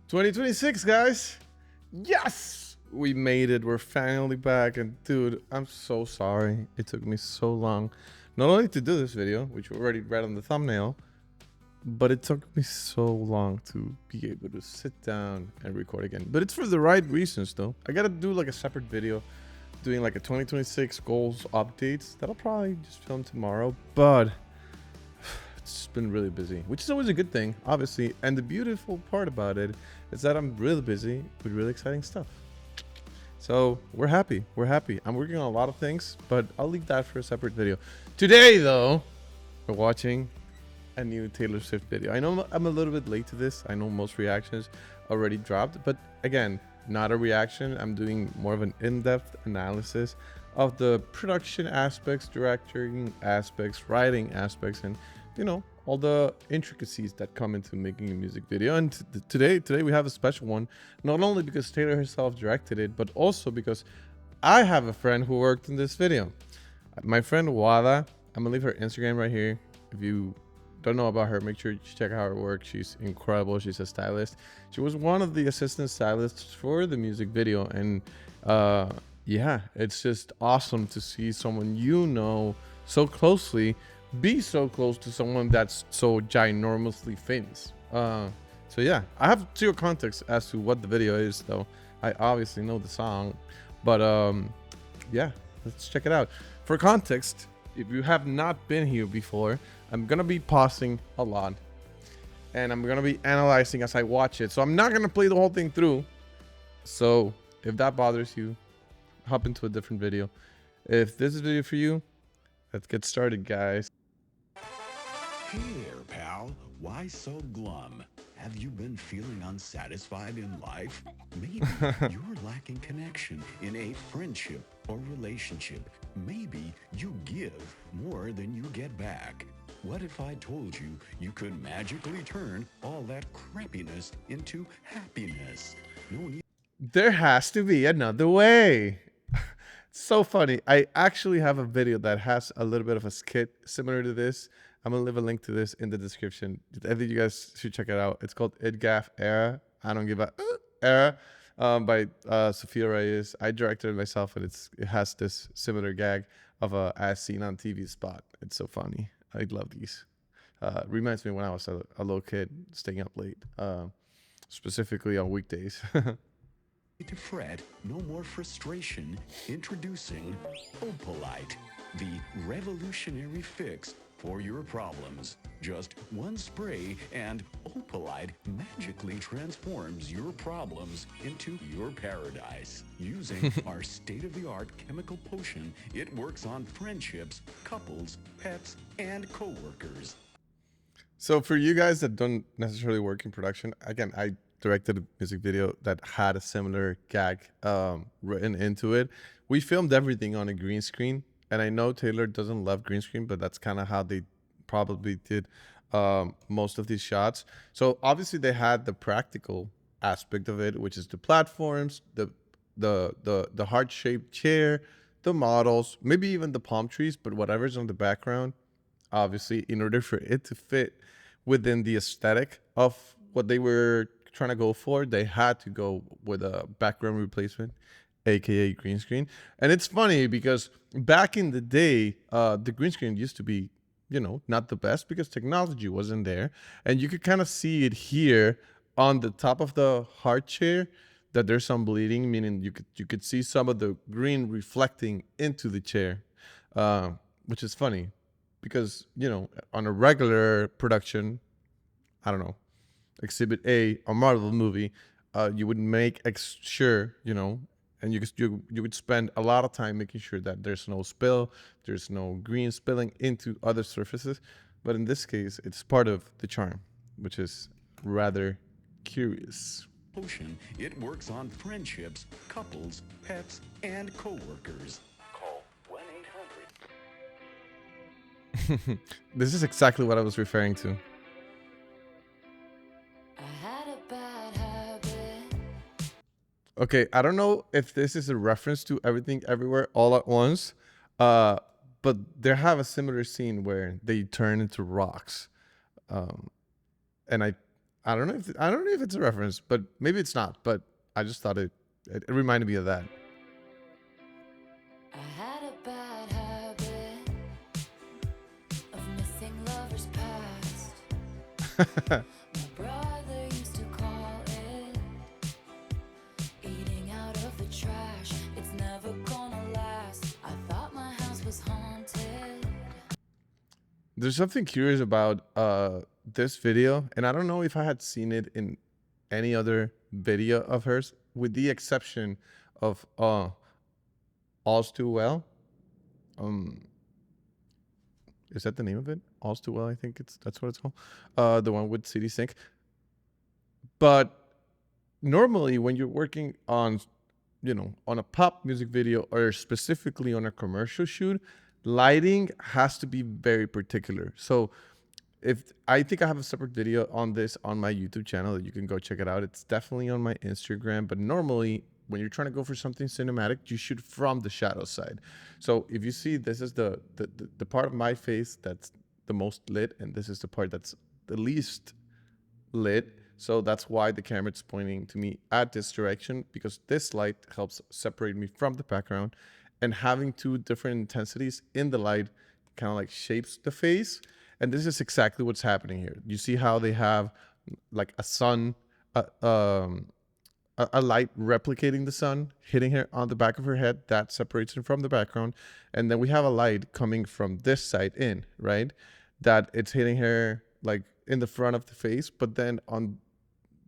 2026, guys. Yes, we made it. We're finally back. And dude, I'm so sorry it took me so long, not only to do this video, which you already read on the thumbnail, but it took me so long to be able to sit down and record again. But it's for the right reasons, though. I gotta do like a separate video doing like a 2026 goals updates that I'll probably just film tomorrow, but it's been really busy, which is always a good thing, obviously. And the beautiful part about it is that I'm really busy with really exciting stuff. So we're happy. We're happy. I'm working on a lot of things, but I'll leave that for a separate video. Today, though, we're watching a new Taylor Swift video. I know I'm a little bit late to this. I know most reactions already dropped, but again, not a reaction. I'm doing more of an in-depth analysis of the production aspects, directing aspects, writing aspects, and you know, all the intricacies that come into making a music video. And today we have a special one, not only because Taylor herself directed it, but also because I have a friend who worked in this video. My friend Wada, I'm gonna leave her Instagram right here. If you don't know about her, make sure you check out her work. She's incredible. She's a stylist. She was one of the assistant stylists for the music video, and yeah, it's just awesome to see someone you know so closely be so close to someone that's so ginormously famous. So yeah, I have zero context as to what the video is, though. I obviously know the song, but yeah, let's check it out. For context, if you have not been here before, I'm gonna be pausing a lot and I'm gonna be analyzing as I watch it, so I'm not gonna play the whole thing through. So if that bothers you, hop into a different video. If this is a video for you, let's get started, guys. Hey there, pal. Why so glum? Have you been feeling unsatisfied in life? Maybe you're lacking connection in a friendship or relationship. Maybe you give more than you get back. What if I told you you could magically turn all that crappiness into happiness? No need. There has to be another way. So funny. I actually have a video that has a little bit of a skit similar to this. I'm gonna leave a link to this in the description. I think you guys should check it out. It's called IDGAF Era. I don't give a Era, by Sophia Reyes. I directed it myself, and it has this similar gag of a as seen on TV spot. It's so funny. I love these. Reminds me when I was a little kid staying up late, specifically on weekdays. To fret, no more frustration. Introducing Opalite, the revolutionary fix for your problems. Just one spray and Opalite magically transforms your problems into your paradise. Using our state-of-the-art chemical potion, it works on friendships, couples, pets, and coworkers. So for you guys that don't necessarily work in production, again, I directed a music video that had a similar gag written into it. We filmed everything on a green screen, and I know Taylor doesn't love green screen, but that's kind of how they probably did most of these shots. So obviously they had the practical aspect of it, which is the platforms, the heart-shaped chair, the models, maybe even the palm trees, but whatever's on the background, obviously, in order for it to fit within the aesthetic of what they were trying to go for, they had to go with a background replacement, aka green screen. And it's funny because back in the day, the green screen used to be, you know, not the best because technology wasn't there, and you could kind of see it here on the top of the heart chair that there's some bleeding, meaning you could see some of the green reflecting into the chair, which is funny because, you know, on a regular production, I don't know, Exhibit A, a Marvel movie, you would make sure, you know, and you would spend a lot of time making sure that there's no spill, there's no green spilling into other surfaces. But in this case, it's part of the charm, which is rather curious. Potion, it works on friendships, couples, pets, and coworkers. Call 1-800. This is exactly what I was referring to. Okay, I don't know if this is a reference to Everything Everywhere All at Once, but they have a similar scene where they turn into rocks. And I don't know if it's a reference, but maybe it's not. But I just thought it reminded me of that. I had a bad habit of missing lovers past. My brother used to call it eating out of the trash. It's never gonna last. I thought my house was haunted. There's something curious about this video, and I don't know if I had seen it in any other video of hers, with the exception of All's Too Well. Is that the name of it? All's Too Well, I think that's what it's called. The one with City Sync. But normally when you're working on, on a pop music video or specifically on a commercial shoot, lighting has to be very particular. So if I think I have a separate video on this on my YouTube channel that you can go check it out. It's definitely on my Instagram, but normally when you're trying to go for something cinematic, you shoot from the shadow side. So if you see, this is the part of my face that's the most lit, and this is the part that's the least lit. So that's why the camera is pointing to me at this direction, because this light helps separate me from the background, and having two different intensities in the light kind of like shapes the face. And this is exactly what's happening here. You see how they have like a sun, a light replicating the sun, hitting her on the back of her head. That separates her from the background. And then we have a light coming from this side in, right? That it's hitting her like in the front of the face. But then on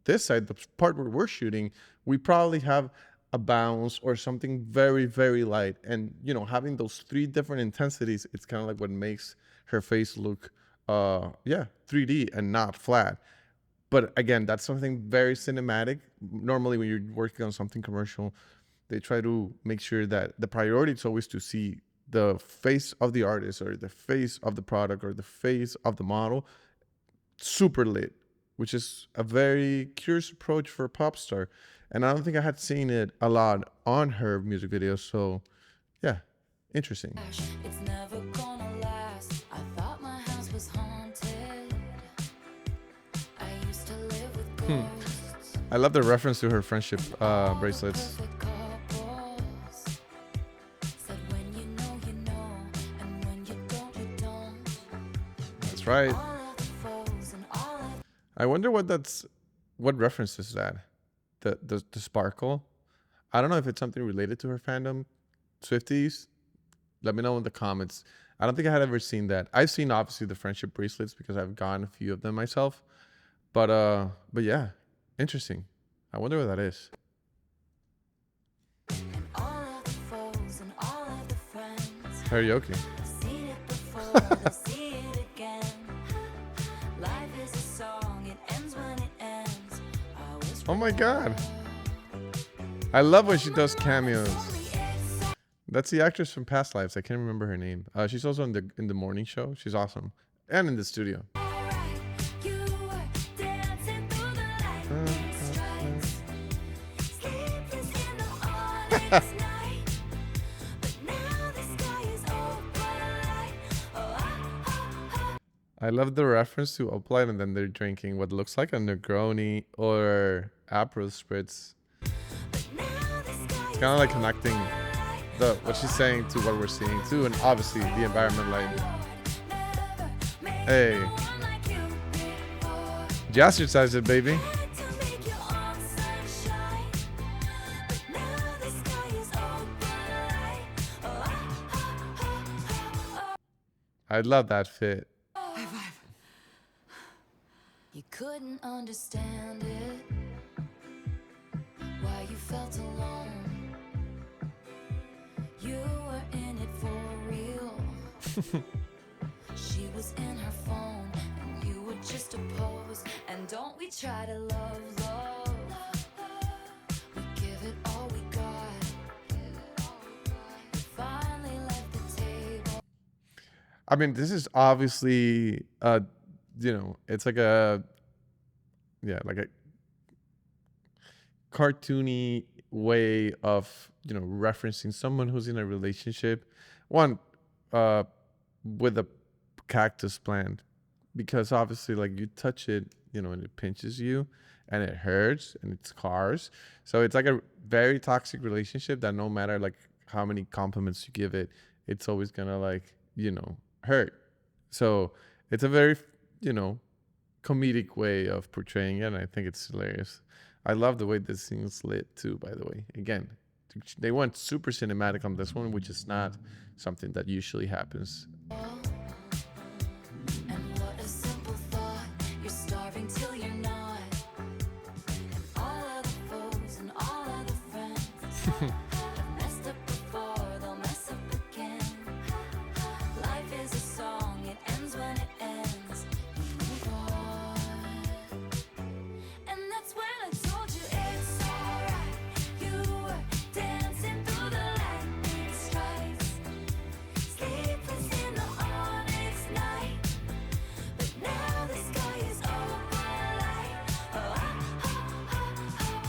this side, the part where we're shooting, we probably have a bounce or something very, very light. And, having those three different intensities, it's kind of like what makes her face look 3D and not flat. But again, that's something very cinematic. Normally when you're working on something commercial, they try to make sure that the priority is always to see the face of the artist or the face of the product or the face of the model super lit, which is a very curious approach for a pop star. And I don't think I had seen it a lot on her music videos. So yeah, interesting. It's never gonna last. I thought my house was haunted. I used to live with ghosts. I love the reference to her friendship bracelets. Perfect couples. Said when you know, and when you don't. That's right. All of the foes and all of I wonder what reference is that? The sparkle. I don't know if it's something related to her fandom. Swifties, let me know in the comments. I don't think I had ever seen that. I've seen obviously the friendship bracelets because I've gotten a few of them myself. But yeah, interesting. I wonder what that is. all of the foes and all of the friends. Karaoke. Seen it before, they'll see it again. Life is a song, it ends when it ends. I was Oh my god. I love when she does cameos. That's the actress from Past Lives. I can't remember her name. She's also in the morning show. She's awesome. And in the studio. You were dancing through the lightning strikes. Sleepless in the honest night. But now the sky is opalite. Oh. I love the reference to Opalite, and then they're drinking what looks like a Negroni or Aperol Spritz. Kind of like connecting what she's saying to what we're seeing too, and obviously the environment light. Hey, jazzercise it, baby. I love that fit. You couldn't understand it, why you felt alone. You were in it for real. She was in her phone, and you were just a pose. And don't we try to love? We give it all we got. We finally left the table. I mean, this is obviously, it's like a cartoony way of, referencing someone who's in a relationship. One, with a cactus plant, because obviously, like, you touch it, and it pinches you and it hurts and it scars. So it's like a very toxic relationship that no matter like how many compliments you give it, it's always gonna like, hurt. So it's a very, comedic way of portraying it, and I think it's hilarious. I love the way this thing's lit too, by the way. Again, they went super cinematic on this one, which is not something that usually happens. And what a simple thought, you're starving till you're not. And all of the foes and all of the friends have messed up before, they'll mess up again. Life is a song, it ends when it ends. You move on. And that's when I told you it's alright. You were dancing through the lightning strikes, sleepless in the onyx night. But now the sky is opalite.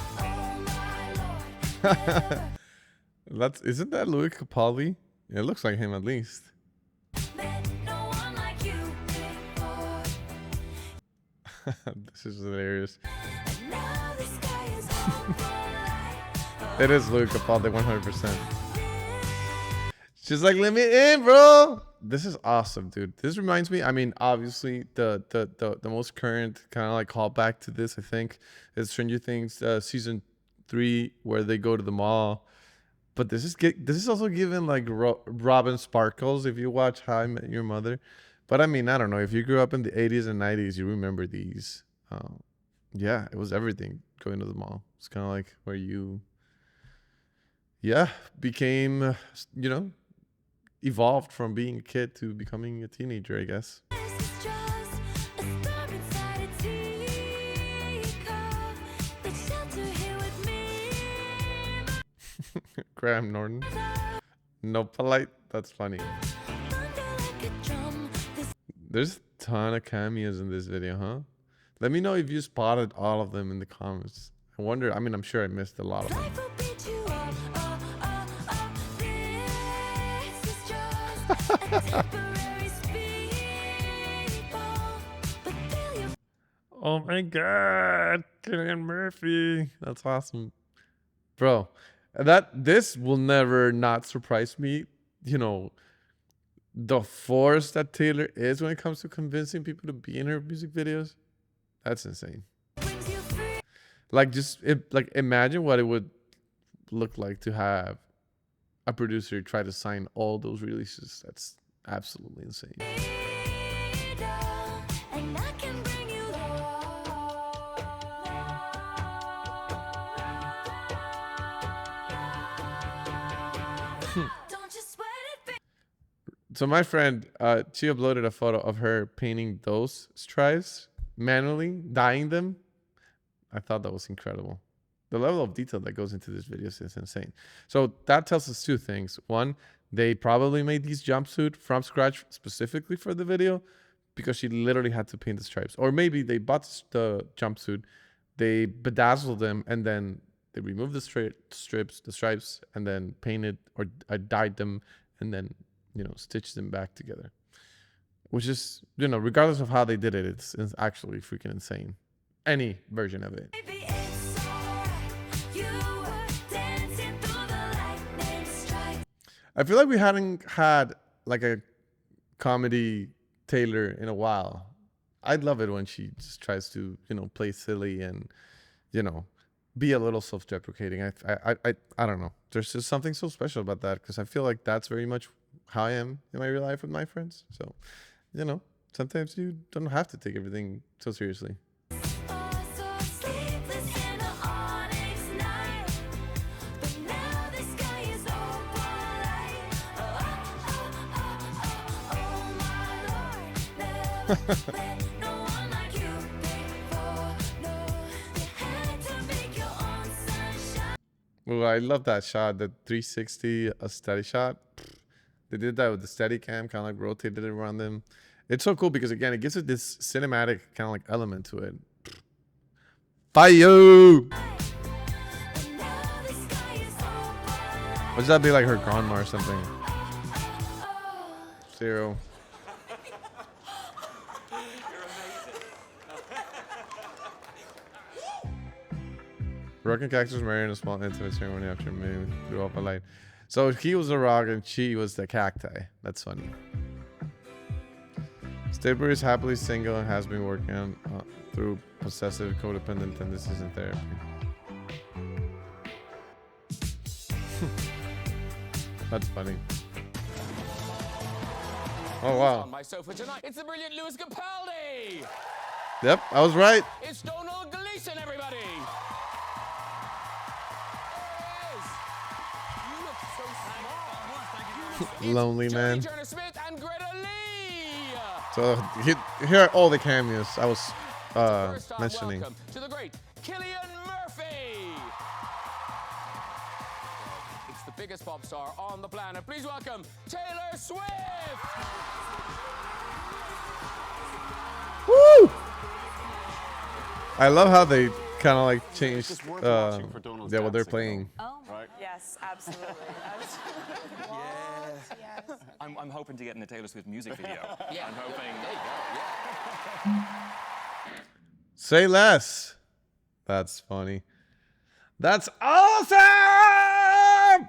Oh my Lord. Isn't that Louis Capaldi? It looks like him at least. Met no one like you before. This is hilarious. And now the sky is opalite. It is Louis Capaldi 100%. She's like, let me in, bro. This is awesome, dude. This reminds me, obviously the most current kind of like callback to this, I think, is Stranger Things season 3, where they go to the mall. But this is also given like Robin Sparkles if you watch How I Met Your Mother. But I don't know, if you grew up in the 80s and 90s, you remember these. Yeah, it was everything going to the mall. It's kind of like where you became, evolved from being a kid to becoming a teenager, I guess. This is just a star inside a teacup. Let's shelter here with me. Graham Norton. No polite. That's funny. Thunder like a drum. This There's a ton of cameos in this video, huh? Let me know if you spotted all of them in the comments. I wonder, I'm sure I missed a lot of them. life will beat you up. This is just a temporary speed bump. But feel your Oh my God, Cillian Murphy. That's awesome. Bro, this will never not surprise me. The force that Taylor is when it comes to convincing people to be in her music videos. That's insane. wings you free. Like imagine what it would look like to have a producer try to sign all those releases. That's absolutely insane. And I can bring you Don't you sweat it, So my friend, she uploaded a photo of her painting those stripes manually, dyeing them. I thought that was incredible. The level of detail that goes into this video is insane. So that tells us two things. One, they probably made these jumpsuit from scratch specifically for the video because she literally had to paint the stripes. Or maybe they bought the jumpsuit, they bedazzled them, and then they removed the stripes, and then painted or dyed them, and then stitched them back together. Which is, regardless of how they did it, it's actually freaking insane. Any version of it. baby, it's alright. You were dancing through the lightning strike. I feel like we hadn't had like a comedy Taylor in a while. I'd love it when she just tries to, play silly and, be a little self-deprecating. I don't know. There's just something so special about that because I feel like that's very much how I am in my real life with my friends. So, sometimes you don't have to take everything so seriously. So sleepless in the onyx night. But now the sky is opalite. Oh my Lord. Never met no one like you before. No, you had to make your own sunshine. Well, I love that shot, the 360 a steady shot. They did that with the steady cam, kind of like rotated it around them. It's so cool because, again, it gives it this cinematic kind of like element to it. Fire! But now the sky is opalite. Would that be like her grandma or something? Oh. Zero. Rock and Cactus married in a small intimate ceremony after moving through Opalite. So he was a rock and she was the cacti. That's funny. Stabler is happily single and has been working on through possessive codependent tendencies in therapy. That's funny. Oh wow. On my sofa tonight, it's the brilliant Louis Capaldi. Yep, I was right. It's Donald Gleason, everybody. There he is. You look so smart. Lonely man. Turner Smith and Greta Lee. So here are all the cameos I was First time mentioning. welcome to the great Cillian Murphy. It's the biggest pop star on the planet. Please welcome Taylor Swift. Woo! I love how they kind of like changed It's worth watching for Donald's what they're dancing, playing. Oh, Right. yes, absolutely. Yes. I'm hoping to get in the Taylor Swift music video. Yeah. I'm hoping. There you go. Yeah. Say less. That's funny. That's awesome!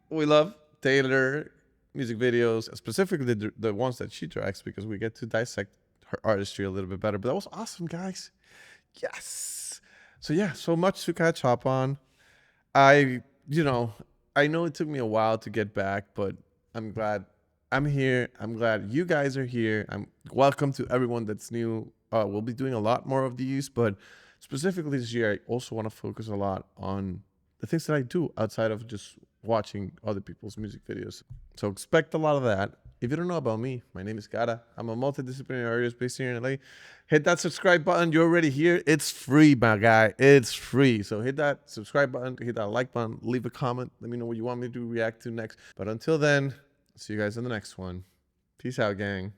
We love Taylor music videos, specifically the ones that she directs, because we get to dissect her artistry a little bit better. But that was awesome, guys. Yes. So yeah, so much to catch up on. I know it took me a while to get back, but I'm glad I'm here. I'm glad you guys are here. I'm welcome to everyone that's new. We'll be doing a lot more of these, but specifically this year, I also want to focus a lot on the things that I do outside of just watching other people's music videos. So expect a lot of that. If you don't know about me, my name is Gara. I'm a multidisciplinary artist based here in LA. Hit that subscribe button. You're already here. It's free, my guy. It's free. So hit that subscribe button, hit that like button, leave a comment. Let me know what you want me to react to next. But until then, see you guys in the next one. Peace out, gang.